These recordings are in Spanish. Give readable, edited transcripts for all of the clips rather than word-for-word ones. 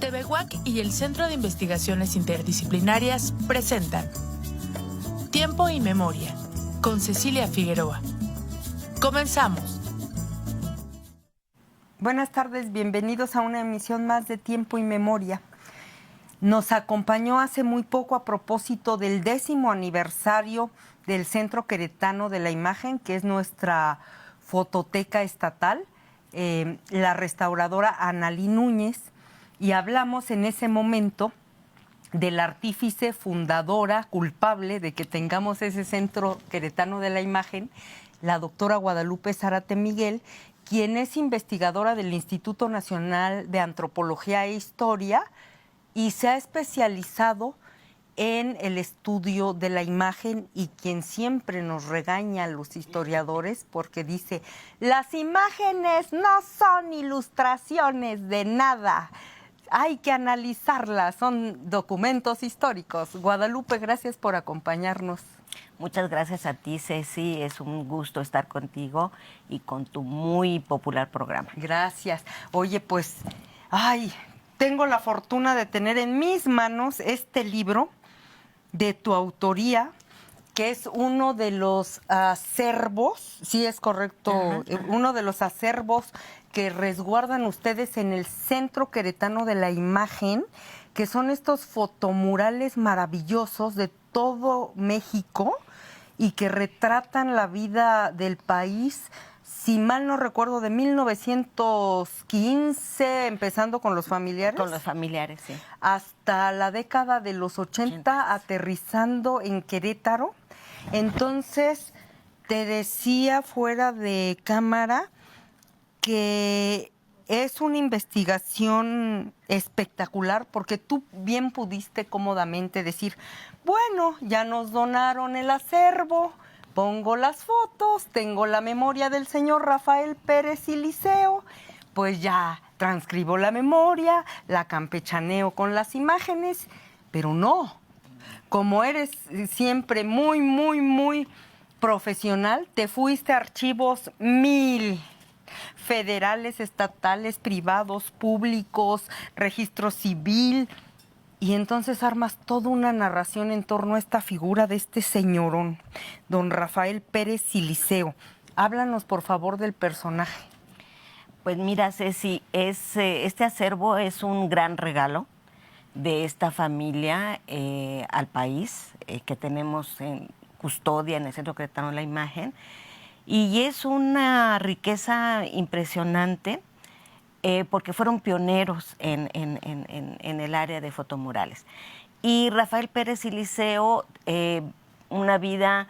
TVWAC y el Centro de Investigaciones Interdisciplinarias presentan Tiempo y Memoria, con Cecilia Figueroa. Comenzamos. Buenas tardes, bienvenidos a una emisión más de Tiempo y Memoria. Nos acompañó hace muy poco a propósito del 10º aniversario del Centro Queretano de la Imagen, que es nuestra fototeca estatal, la restauradora Analí Núñez, y hablamos en ese momento del artífice, fundadora, culpable de que tengamos ese Centro Queretano de la Imagen, la doctora Guadalupe Zárate Miguel, quien es investigadora del Instituto Nacional de Antropología e Historia y se ha especializado en el estudio de la imagen y quien siempre nos regaña a los historiadores porque dice, las imágenes no son ilustraciones de nada, hay que analizarlas, son documentos históricos. Guadalupe, gracias por acompañarnos. Muchas gracias a ti, Ceci. Es un gusto estar contigo y con tu muy popular programa. Gracias. Oye, pues, tengo la fortuna de tener en mis manos este libro de tu autoría, que es uno de los acervos, sí es correcto, uno de los acervos que resguardan ustedes en el Centro Queretano de la Imagen, que son estos fotomurales maravillosos de todo México y que retratan la vida del país, si mal no recuerdo, de 1915, empezando con los familiares. Con los familiares, sí. Hasta la década de los 80, aterrizando en Querétaro. Entonces, te decía fuera de cámara que es una investigación espectacular porque tú bien pudiste cómodamente decir, bueno, ya nos donaron el acervo, pongo las fotos, tengo la memoria del señor Rafael Pérez y Liceo, pues ya transcribo la memoria, la campechaneo con las imágenes, pero no. Como eres siempre muy profesional, te fuiste a archivos 1000, federales, estatales, privados, públicos, registro civil, y entonces armas toda una narración en torno a esta figura de este señorón, don Rafael Pérez y Liceo. Háblanos, por favor, del personaje. Pues mira, Ceci, este acervo es un gran regalo de esta familia al país, que tenemos en custodia en el Centro Queretano de la Imagen, y es una riqueza impresionante porque fueron pioneros en el área de fotomurales. Y Rafael Pérez y Liceo, una vida,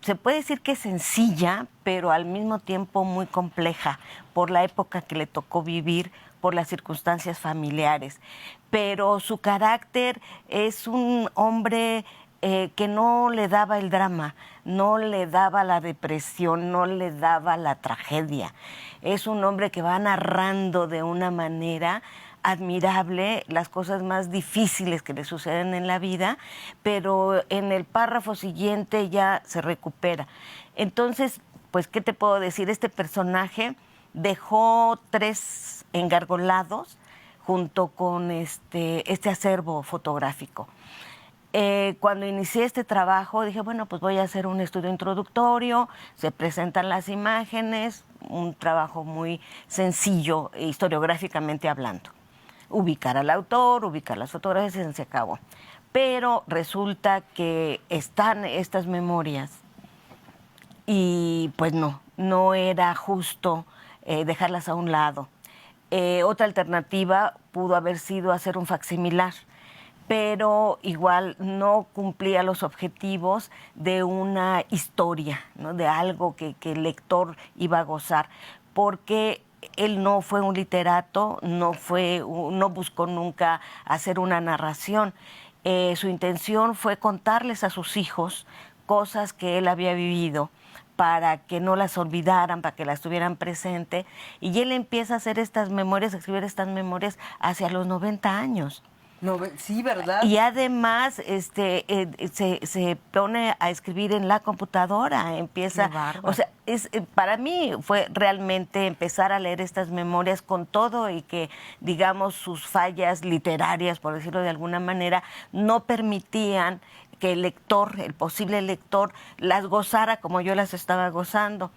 se puede decir que sencilla, pero al mismo tiempo muy compleja por la época que le tocó vivir, por las circunstancias familiares. Pero su carácter es un hombre que no le daba el drama, no le daba la depresión, no le daba la tragedia. Es un hombre que va narrando de una manera admirable las cosas más difíciles que le suceden en la vida, pero en el párrafo siguiente ya se recupera. Entonces, pues, ¿qué te puedo decir? Este personaje dejó 3 engargolados junto con este acervo fotográfico. Cuando inicié este trabajo dije, bueno, pues voy a hacer un estudio introductorio, se presentan las imágenes, un trabajo muy sencillo historiográficamente hablando. Ubicar al autor, ubicar las fotografías y se acabó. Pero resulta que están estas memorias y pues no era justo dejarlas a un lado. Otra alternativa pudo haber sido hacer un facsimilar, pero igual no cumplía los objetivos de una historia, ¿no? De algo que el lector iba a gozar, porque él no fue un literato, no buscó nunca hacer una narración. Su intención fue contarles a sus hijos cosas que él había vivido para que no las olvidaran, para que las tuvieran presente, y él empieza a hacer estas memorias, a escribir estas memorias hacia los 90 años. Sí, ¿verdad? Y además se pone a escribir en la computadora, empieza, Qué bárbaro. o sea, para mí fue realmente empezar a leer estas memorias con todo y que, digamos, sus fallas literarias, por decirlo de alguna manera, no permitían que el lector, el posible lector, las gozara como yo las estaba gozando.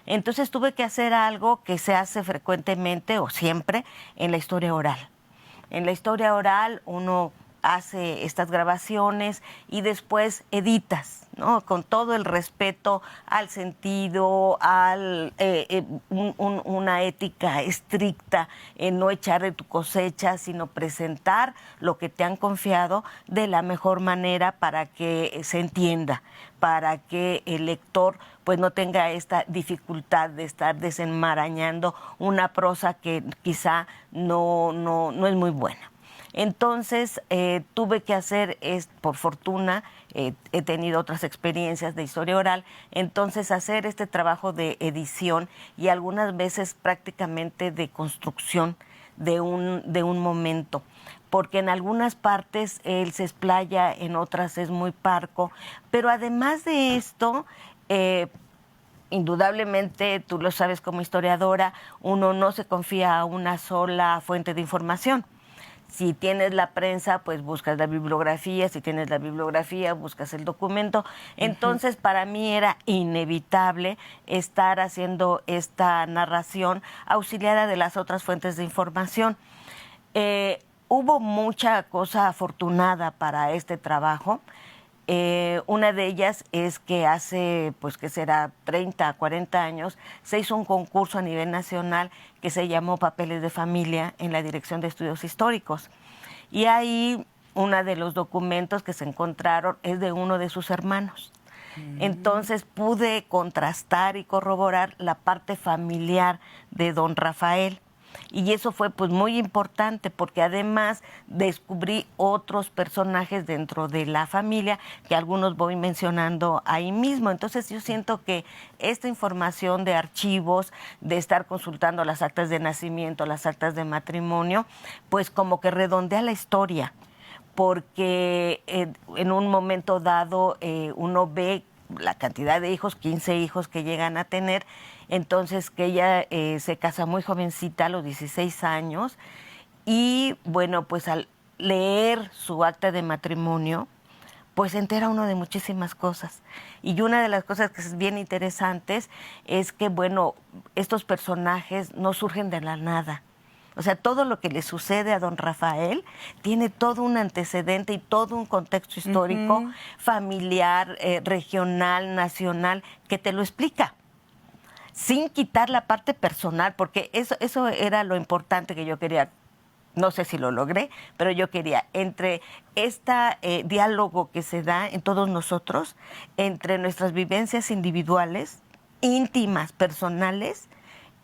Entonces tuve que hacer algo que se hace frecuentemente o siempre en la historia oral. En la historia oral uno hace estas grabaciones y después editas, ¿no? Con todo el respeto al sentido, una ética estricta, en no echar de tu cosecha, sino presentar lo que te han confiado de la mejor manera para que se entienda, para que el lector pues no tenga esta dificultad de estar desenmarañando una prosa que quizá no es muy buena. Entonces tuve que hacer, por fortuna, he tenido otras experiencias de historia oral, entonces hacer este trabajo de edición y algunas veces prácticamente de construcción de un momento, porque en algunas partes él se explaya, en otras es muy parco, pero además de esto, indudablemente, tú lo sabes como historiadora, uno no se confía a una sola fuente de información. Si tienes la prensa, pues buscas la bibliografía, si tienes la bibliografía, buscas el documento. Entonces, para mí era inevitable estar haciendo esta narración auxiliada de las otras fuentes de información. Hubo mucha cosa afortunada para este trabajo. Una de ellas es que hace, pues que será 30, 40 años, se hizo un concurso a nivel nacional que se llamó Papeles de Familia en la Dirección de Estudios Históricos. Y ahí uno de los documentos que se encontraron es de uno de sus hermanos. Entonces pude contrastar y corroborar la parte familiar de don Rafael. Y eso fue pues muy importante porque además descubrí otros personajes dentro de la familia que algunos voy mencionando ahí mismo. Entonces yo siento que esta información de archivos, de estar consultando las actas de nacimiento, las actas de matrimonio, pues como que redondea la historia, porque en un momento dado uno ve la cantidad de hijos, 15 hijos que llegan a tener. Entonces que ella se casa muy jovencita, a los 16 años, y bueno, pues al leer su acta de matrimonio, pues se entera uno de muchísimas cosas. Y una de las cosas que es bien interesantes es que, bueno, estos personajes no surgen de la nada. O sea, todo lo que le sucede a don Rafael tiene todo un antecedente y todo un contexto histórico, familiar, regional, nacional, que te lo explica, sin quitar la parte personal, porque eso era lo importante que yo quería. No sé si lo logré, pero yo quería, entre este diálogo que se da en todos nosotros, entre nuestras vivencias individuales, íntimas, personales,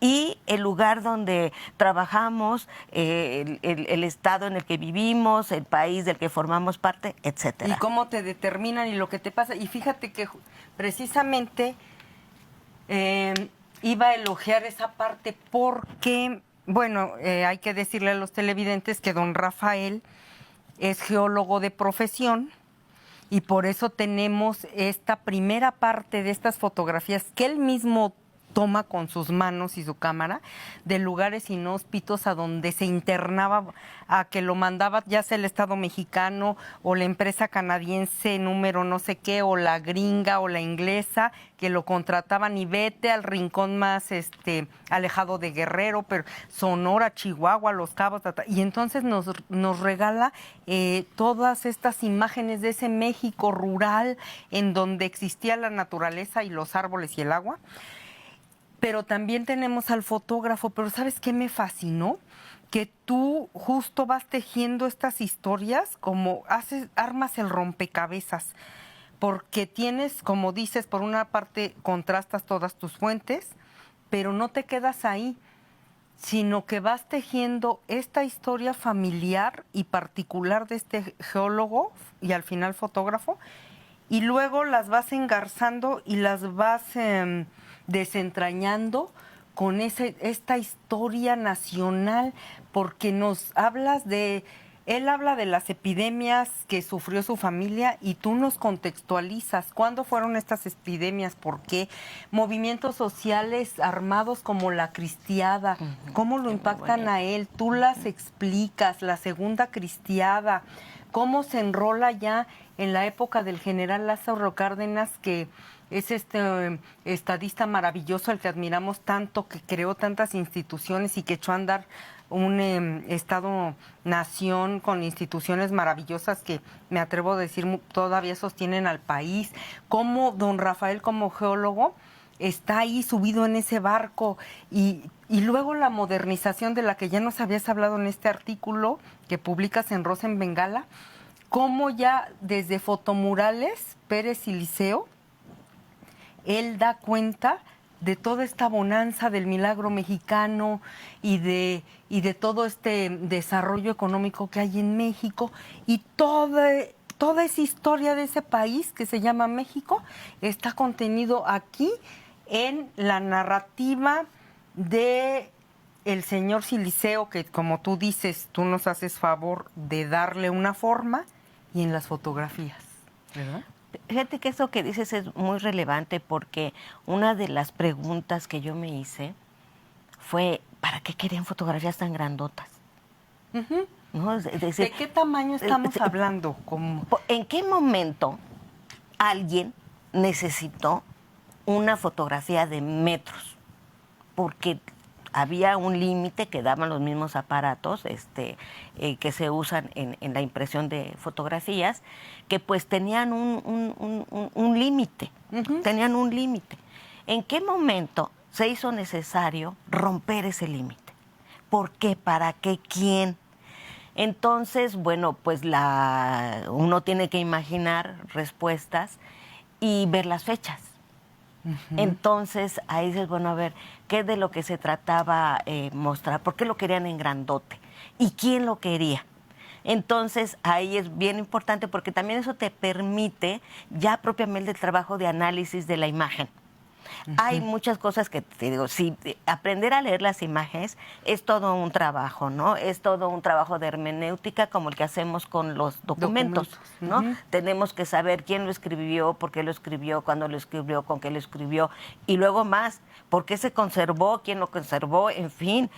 y el lugar donde trabajamos, el estado en el que vivimos, el país del que formamos parte, etcétera. Y cómo te determinan y lo que te pasa. Y fíjate que precisamente iba a elogiar esa parte porque, bueno, hay que decirle a los televidentes que don Rafael es geólogo de profesión y por eso tenemos esta primera parte de estas fotografías que él mismo toma con sus manos y su cámara de lugares inhóspitos a donde se internaba, a que lo mandaba ya sea el Estado mexicano o la empresa canadiense número no sé qué, o la gringa o la inglesa, que lo contrataban y vete al rincón más alejado de Guerrero, pero Sonora, Chihuahua, Los Cabos, y entonces nos regala todas estas imágenes de ese México rural en donde existía la naturaleza y los árboles y el agua. Pero también tenemos al fotógrafo, pero ¿sabes qué me fascinó? Que tú justo vas tejiendo estas historias como armas el rompecabezas, porque tienes, como dices, por una parte contrastas todas tus fuentes, pero no te quedas ahí, sino que vas tejiendo esta historia familiar y particular de este geólogo y al final fotógrafo, y luego las vas engarzando y las vas desentrañando con esta historia nacional, porque nos hablas de Él habla de las epidemias que sufrió su familia y tú nos contextualizas. ¿Cuándo fueron estas epidemias? ¿Por qué? Movimientos sociales armados como la Cristiada, ¿cómo lo impactan a él? Tú las explicas, la Segunda Cristiada, cómo se enrola ya en la época del general Lázaro Cárdenas, que es este estadista maravilloso al que admiramos tanto, que creó tantas instituciones y que echó a andar un Estado-nación con instituciones maravillosas que, me atrevo a decir, todavía sostienen al país. Cómo don Rafael, como geólogo, está ahí subido en ese barco y luego la modernización de la que ya nos habías hablado en este artículo que publicas en Rosa en Bengala, cómo ya desde fotomurales, Pérez y Liceo, él da cuenta de toda esta bonanza del milagro mexicano y de todo este desarrollo económico que hay en México, y toda esa historia de ese país que se llama México está contenido aquí en la narrativa de el señor Siliceo, que, como tú dices, tú nos haces favor de darle una forma, y en las fotografías, ¿verdad? Fíjate que eso que dices es muy relevante, porque una de las preguntas que yo me hice fue, ¿para qué querían fotografías tan grandotas? ¿No? Es decir, ¿de qué tamaño estamos hablando? ¿En qué momento alguien necesitó una fotografía de metros? Porque había un límite que daban los mismos aparatos que se usan en la impresión de fotografías, que pues tenían un límite, tenían un límite. ¿En qué momento se hizo necesario romper ese límite? ¿Por qué? ¿Para qué? ¿Quién? Entonces, bueno, pues uno tiene que imaginar respuestas y ver las fechas. Entonces, ahí dices, bueno, a ver, ¿qué de lo que se trataba mostrar? ¿Por qué lo querían en grandote? ¿Y quién lo quería? Entonces, ahí es bien importante, porque también eso te permite ya propiamente el trabajo de análisis de la imagen. Hay muchas cosas que, te digo, sí, aprender a leer las imágenes es todo un trabajo, ¿no? Es todo un trabajo de hermenéutica, como el que hacemos con los documentos, ¿no? Tenemos que saber quién lo escribió, por qué lo escribió, cuándo lo escribió, con qué lo escribió, y luego más, por qué se conservó, quién lo conservó, en fin.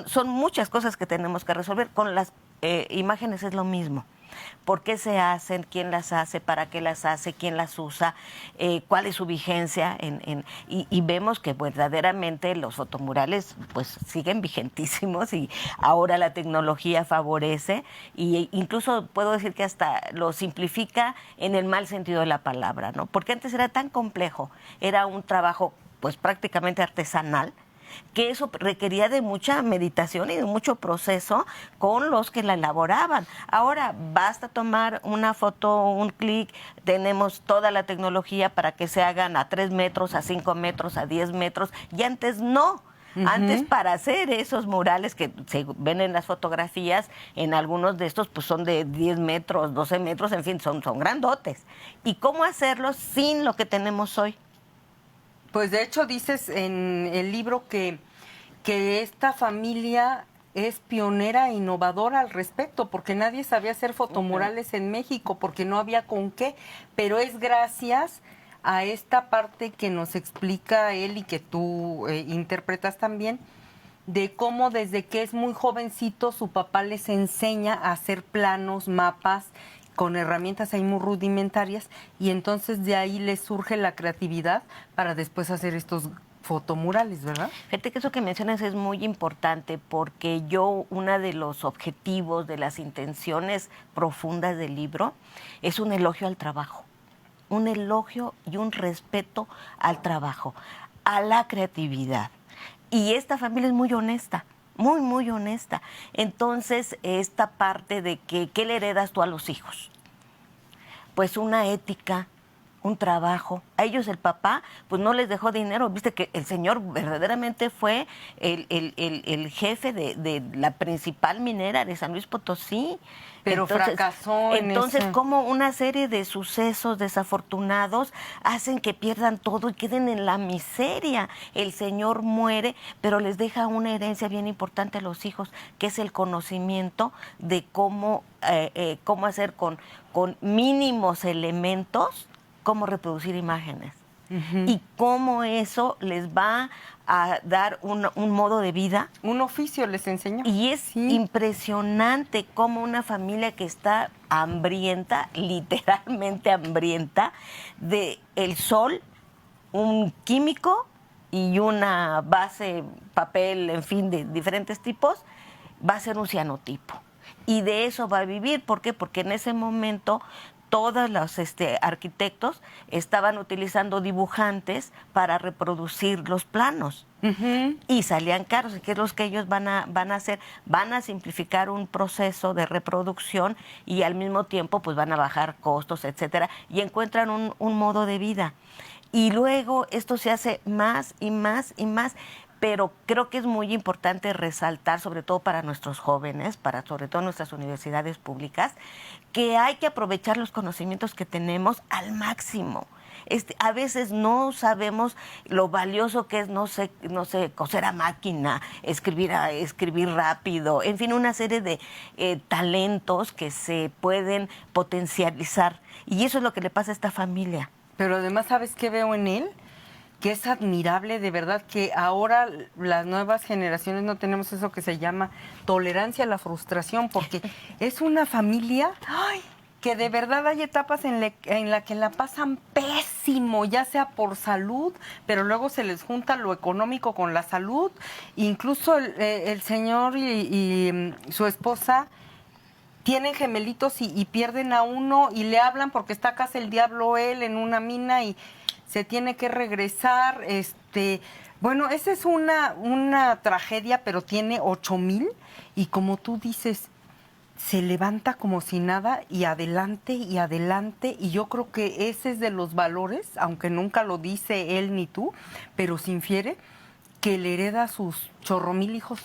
Son muchas cosas que tenemos que resolver. Con las imágenes es lo mismo. ¿Por qué se hacen? ¿Quién las hace? ¿Para qué las hace? ¿Quién las usa? ¿Cuál es su vigencia? Y vemos que verdaderamente los fotomurales pues siguen vigentísimos, y ahora la tecnología favorece, e incluso puedo decir que hasta lo simplifica en el mal sentido de la palabra, ¿no? Porque antes era tan complejo, era un trabajo pues prácticamente artesanal, que eso requería de mucha meditación y de mucho proceso con los que la elaboraban. Ahora basta tomar una foto, un clic, tenemos toda la tecnología para que se hagan a 3 metros, a 5 metros, a 10 metros, y antes no. Antes, para hacer esos murales que se ven en las fotografías, en algunos de estos pues son de 10 metros, 12 metros, en fin, son grandotes. ¿Y cómo hacerlos sin lo que tenemos hoy? Pues de hecho dices en el libro que esta familia es pionera e innovadora al respecto, porque nadie sabía hacer fotomurales en México, porque no había con qué, pero es gracias a esta parte que nos explica él y que tú interpretas también, de cómo desde que es muy jovencito su papá les enseña a hacer planos, mapas, con herramientas ahí muy rudimentarias, y entonces de ahí les surge la creatividad para después hacer estos fotomurales, ¿verdad? Fíjate que eso que mencionas es muy importante, porque uno de los objetivos, de las intenciones profundas del libro, es un elogio al trabajo, un elogio y un respeto al trabajo, a la creatividad. Y esta familia es muy honesta. Muy, muy honesta. Entonces, esta parte de que, ¿qué le heredas tú a los hijos? Pues una ética, un trabajo. A ellos el papá pues no les dejó dinero. Viste que el señor verdaderamente fue el jefe de la principal minera de San Luis Potosí. Pero fracasó en entonces ese... como una serie de sucesos desafortunados hacen que pierdan todo y queden en la miseria. El señor muere, pero les deja una herencia bien importante a los hijos, que es el conocimiento de cómo hacer con mínimos elementos, cómo reproducir imágenes. Y cómo eso les va a dar un modo de vida. Un oficio les enseñó. Y es impresionante cómo una familia que está hambrienta, literalmente hambrienta, de el sol, un químico y una base, papel, en fin, de diferentes tipos, va a ser un cianotipo. Y de eso va a vivir. ¿Por qué? Porque en ese momento todos los arquitectos estaban utilizando dibujantes para reproducir los planos. Y salían caros, que es lo que ellos van a hacer, van a simplificar un proceso de reproducción y al mismo tiempo pues van a bajar costos, etcétera, y encuentran un modo de vida. Y luego esto se hace más y más y más. Pero creo que es muy importante resaltar, sobre todo para nuestros jóvenes, sobre todo nuestras universidades públicas, que hay que aprovechar los conocimientos que tenemos al máximo. A veces no sabemos lo valioso que es, no sé, coser a máquina, escribir rápido, en fin, una serie de talentos que se pueden potencializar. Y eso es lo que le pasa a esta familia. Pero además, ¿sabes qué veo en él? Que es admirable, de verdad, que ahora las nuevas generaciones no tenemos eso que se llama tolerancia a la frustración, porque es una familia que de verdad hay etapas en la que la pasan pésimo, ya sea por salud, pero luego se les junta lo económico con la salud. Incluso el señor y su esposa tienen gemelitos y pierden a uno y le hablan porque está casi el diablo él en una mina y se tiene que regresar. Bueno, esa es una tragedia, pero tiene 8,000 y como tú dices, se levanta como si nada y adelante y yo creo que ese es de los valores, aunque nunca lo dice él ni tú, pero se infiere que le hereda a sus 8,000 hijos.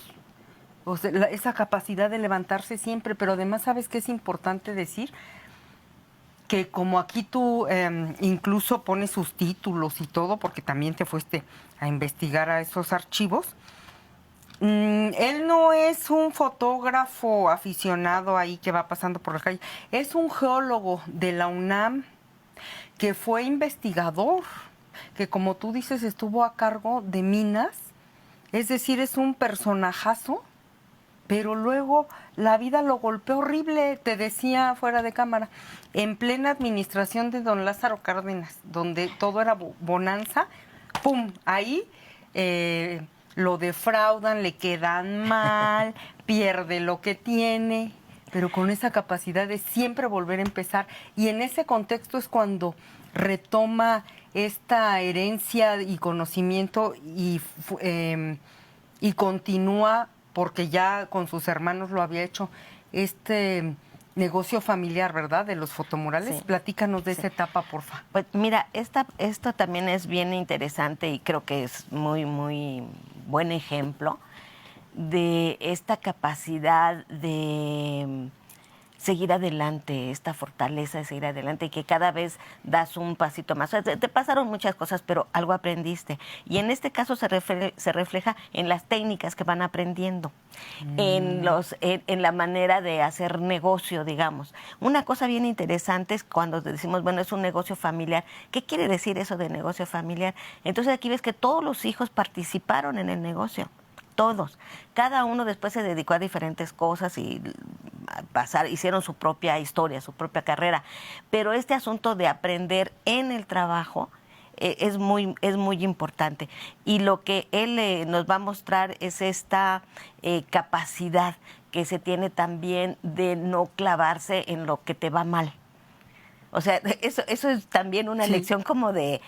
O sea, esa capacidad de levantarse siempre, pero además, ¿sabes qué es importante decir? Que como aquí tú incluso pones sus títulos y todo, porque también te fuiste a investigar a esos archivos, él no es un fotógrafo aficionado ahí que va pasando por la calle, es un geólogo de la UNAM que fue investigador, que como tú dices estuvo a cargo de minas, es decir, es un personajazo. Pero luego la vida lo golpeó horrible, te decía fuera de cámara, en plena administración de don Lázaro Cárdenas, donde todo era bonanza, ¡pum! Ahí lo defraudan, le quedan mal, pierde lo que tiene, pero con esa capacidad de siempre volver a empezar. Y en ese contexto es cuando retoma esta herencia y conocimiento y continúa, porque ya con sus hermanos lo había hecho, negocio familiar, ¿verdad? De los fotomurales. Sí. Platícanos de esa etapa, porfa. Pues mira, esto también es bien interesante y creo que es muy, muy buen ejemplo de esta capacidad de seguir adelante, esta fortaleza de seguir adelante y que cada vez das un pasito más. O sea, te pasaron muchas cosas, pero algo aprendiste. Y en este caso se refleja en las técnicas que van aprendiendo, en la manera de hacer negocio, digamos. Una cosa bien interesante es cuando decimos, bueno, es un negocio familiar. ¿Qué quiere decir eso de negocio familiar? Entonces aquí ves que todos los hijos participaron en el negocio. Todos. Cada uno después se dedicó a diferentes cosas y hicieron su propia historia, su propia carrera. Pero este asunto de aprender en el trabajo es muy importante. Y lo que él nos va a mostrar es esta capacidad que se tiene también de no clavarse en lo que te va mal. O sea, eso es también una lección como de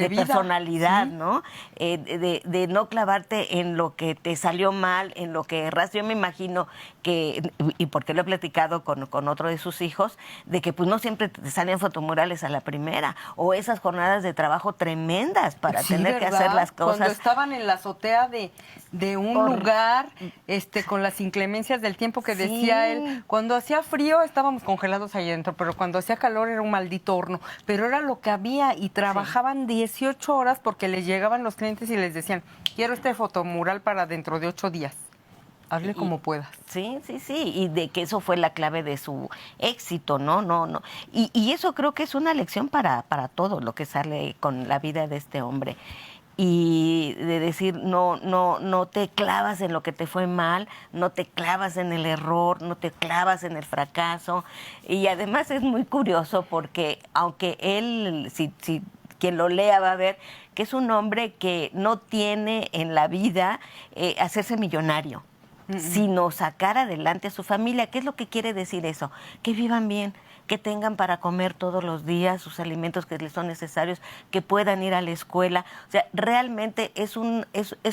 vida, personalidad, sí. ¿no? De no clavarte en lo que te salió mal, en lo que erraste. Yo me imagino que, y porque lo he platicado con otro de sus hijos, de que pues no siempre te salían fotomurales a la primera, o esas jornadas de trabajo tremendas para Sí, tener que ¿verdad? hacer las cosas. Cuando estaban en la azotea de un lugar, con las inclemencias del tiempo que decía él, cuando hacía frío estábamos congelados ahí adentro, pero cuando hacía calor era un maldito horno, pero era lo que había y trabajaban 18 horas porque les llegaban los clientes y les decían, quiero este fotomural para dentro de 8 días. Hazle como puedas. Sí, y de que eso fue la clave de su éxito, ¿no? Y eso creo que es una lección para todo lo que sale con la vida de este hombre. Y de decir, no te clavas en lo que te fue mal, no te clavas en el error, no te clavas en el fracaso. Y además es muy curioso porque aunque él, si quien lo lea va a ver que es un hombre que no tiene en la vida hacerse millonario, sino sacar adelante a su familia. ¿Qué es lo que quiere decir eso? Que vivan bien, que tengan para comer todos los días sus alimentos que les son necesarios, que puedan ir a la escuela. O sea, realmente es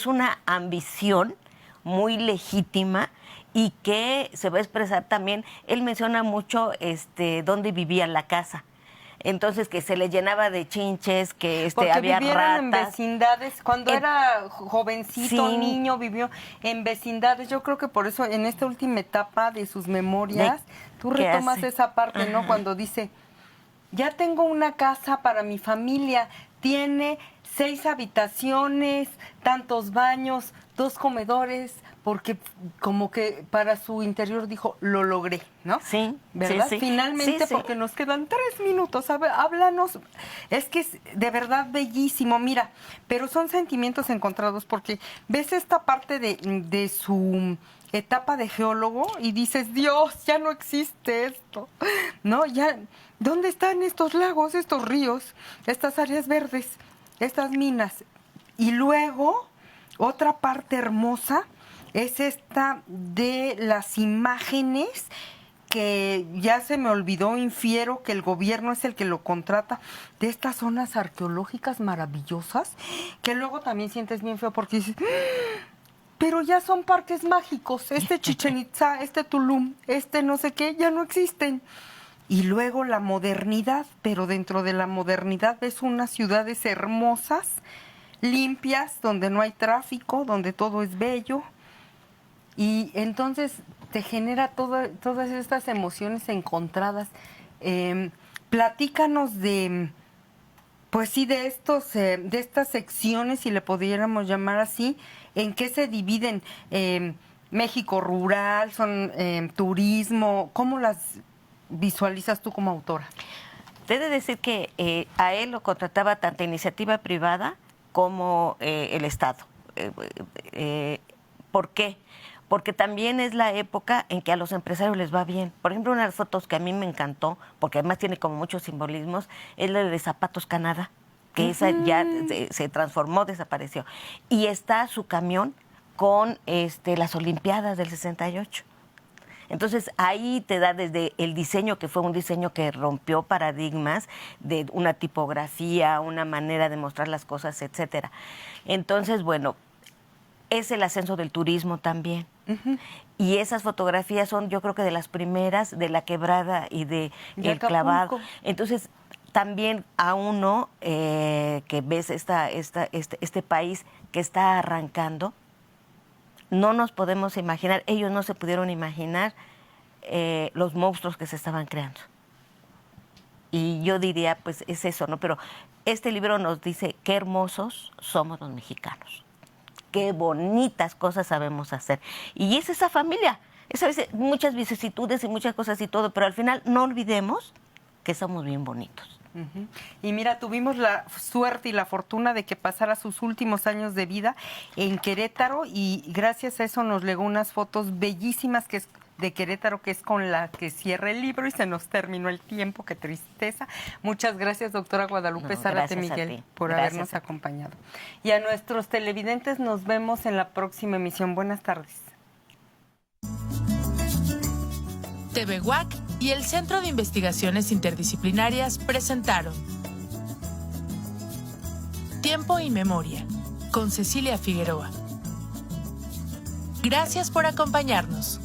una ambición muy legítima y que se va a expresar también. Él menciona mucho dónde vivía en la casa. Entonces, que se le llenaba de chinches, que Porque había vivieron ratas. en vecindades. Cuando era jovencito, niño, vivió en vecindades. Yo creo que por eso, en esta última etapa de sus memorias, tú retomas esa parte, ¿no? Cuando dice, ya tengo una casa para mi familia, tiene 6 habitaciones, tantos baños, 2 comedores, porque como que para su interior dijo, lo logré, ¿no? Sí, ¿verdad? sí. Finalmente, Sí. porque nos quedan 3 minutos. A ver, háblanos. Es que es de verdad bellísimo, mira, pero son sentimientos encontrados porque ves esta parte de su etapa de geólogo y dices, Dios, ya no existe esto, ¿no? Ya, ¿dónde están estos lagos, estos ríos, estas áreas verdes, estas minas? Y luego, otra parte hermosa es esta de las imágenes que ya se me olvidó, infiero que el gobierno es el que lo contrata, de estas zonas arqueológicas maravillosas, que luego también sientes bien feo porque dices, pero ya son parques mágicos, Chichén Itzá, Tulum, no sé qué, ya no existen. Y luego la modernidad, pero dentro de la modernidad ves unas ciudades hermosas, limpias, donde no hay tráfico, donde todo es bello. Y entonces te genera todas estas emociones encontradas. Platícanos de, pues sí, de estas secciones, si le pudiéramos llamar así, en qué se dividen. México rural, son turismo, ¿cómo las visualizas tú como autora? He de decir que a él lo contrataba tanto iniciativa privada como el Estado. ¿Por qué? Porque también es la época en que a los empresarios les va bien. Por ejemplo, una de las fotos que a mí me encantó, porque además tiene como muchos simbolismos, es la de Zapatos Canadá, que esa ya se transformó, desapareció. Y está su camión con las Olimpiadas del 68. Entonces, ahí te da desde el diseño, que fue un diseño que rompió paradigmas de una tipografía, una manera de mostrar las cosas, etcétera. Entonces, bueno, es el ascenso del turismo también. Y esas fotografías son, yo creo que de las primeras, de la Quebrada y de El Clavado. Entonces, también a uno que ves este país que está arrancando, no nos podemos imaginar, ellos no se pudieron imaginar los monstruos que se estaban creando. Y yo diría, pues es eso, ¿no? Pero este libro nos dice qué hermosos somos los mexicanos, qué bonitas cosas sabemos hacer. Y es esa familia, muchas vicisitudes y muchas cosas y todo, pero al final no olvidemos que somos bien bonitos. Y mira, tuvimos la suerte y la fortuna de que pasara sus últimos años de vida en Querétaro y gracias a eso nos legó unas fotos bellísimas que es de Querétaro, que es con la que cierra el libro y se nos terminó el tiempo, qué tristeza. Muchas gracias, doctora Guadalupe Zárate Miguel, por habernos acompañado. Y a nuestros televidentes nos vemos en la próxima emisión. Buenas tardes. TV WAC y el Centro de Investigaciones Interdisciplinarias presentaron Tiempo y Memoria, con Cecilia Figueroa. Gracias por acompañarnos.